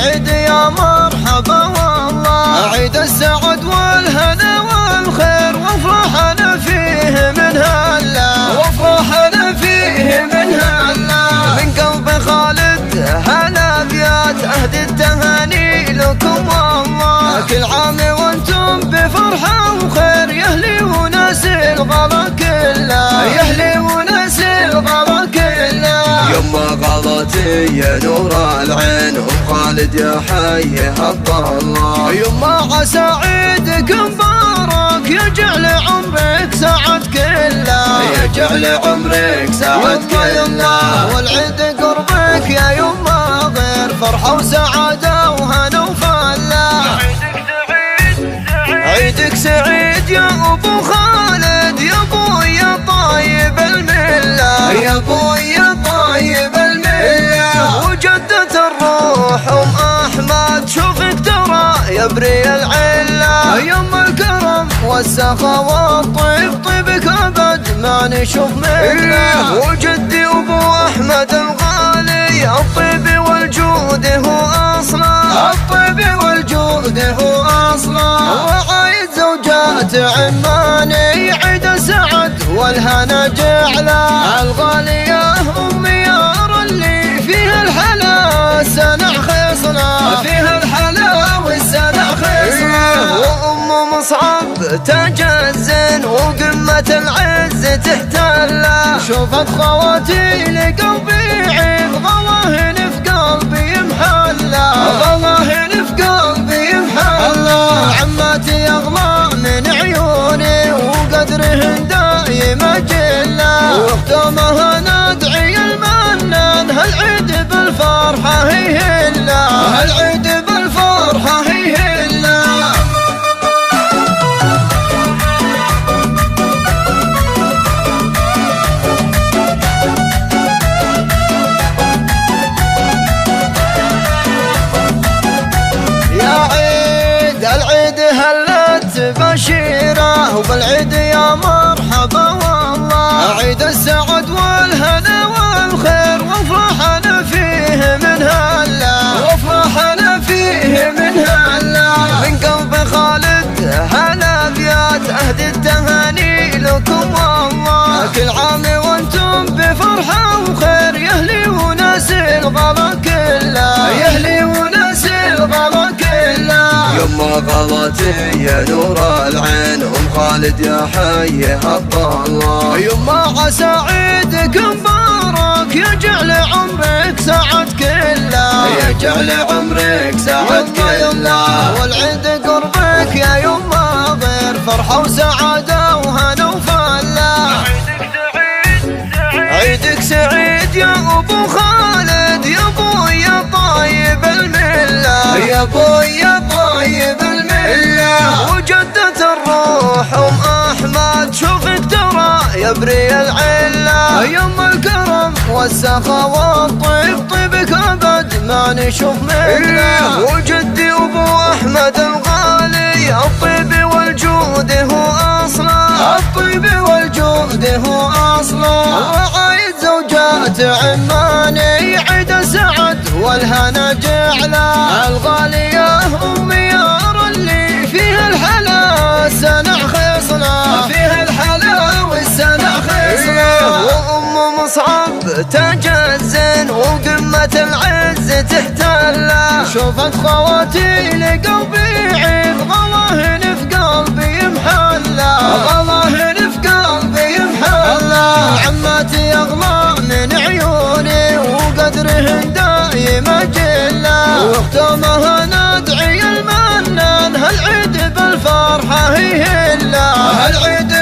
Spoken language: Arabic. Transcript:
العيد يا مرحبا والله، عيد السعد والهنا والخير، وافرحنا فيه من هلا، وافرحنا فيه من هلا. من قلب خالد هالابيات اهدي التهاني لكم والله، كل عام وانتم بفرحه وخير، يهلي وناس الغلا كله، يهلي وناس الغلا كله. يما غلطي يا نور العين ام خالد يا حيها الله، يما عسى عيدك مبارك، يجعل عمرك سعد كله، يجعل عمرك سعد كله. والعيد قربك يا يما غير فرحه وسعاده وهنا وفلاح، عيدك سعيد يا ابو خالد، يا ابوي يا طيب المله، يا ابوي يا طيب المله. وجدة الروح ام احمد شوفك ترى يبري العله، يم الكرم والسخا والطيب، طيبك ابد ما نشوف منه. وجدي ابو احمد الغالي الطيب والجود هو اصلا، الطيب والجود هو اصلا. وعايد زوجات عماني عيد السعد والهنا جعله، الغاليه ام يار اللي فيها الحلا سنع خصنا، فيها الحلا والسنع خصنا. وام مصعب تاج الزين وقمه العز تحتله، شوفت خواتي لقلبي عيب، ظواهر في قلبي محله، ظواهر في قلبي محله. عماتي اغلى من عيوني وقدرهن دايم اجله، واختامها ندعي المنان هالعيد بالفرحه هي هلا، هالعيد بالفرحه هي هلا. العيد هلت بشيره وبالعيد يا مرحبا والله، عيد السعد والهنا والخير، وافرحنا فيه من هلا، وافرحنا فيه من هلا. من قلب خالد هالابيات اهدي التهاني لكم والله، كل عام وانتم بفرحه وخير، يهلي وناس الغلا كله، يهلي وناس الغلا كله. يما غلطي يا نور العين ام خالد يا حيها الله، يما عسى عيدك مبارك، يجعل عمرك سعد كله، يجعل عمرك سعد كله. والعيد قربك يا يما غير فرحه وسعاده وهنا وفلاح، عيدك سعيد يا ابو خالد، يا ابوي يا طيب المله، يا ابوي يا طيب المله. وجدة الروح ام احمد شوفك ترى يبري العله، يم الكرم والسخا والطيب، طيبك ابد ما نشوف منه. وجدي ابو احمد الغالي الطيب والجود هو اصلا، الطيب والجود هو اصلا. وعايد زوجات عماني عيد السعد والهنا جعله، الغاليه ام يار اللي فيها الحلا سنع خصنا، فيها الحلا والسنع خصنا. وام مصعب تاج الزين وقمه العز تحتله، شوفت خواتي لقلبي عيب، ظواهر في قلبي محله، ظواهر في قلبي محله. عماتي اغلى من عيوني وقدرهن دايم اجله، واختامها ندعي المنان هالعيد بالفرحه هي هلا، هالعيد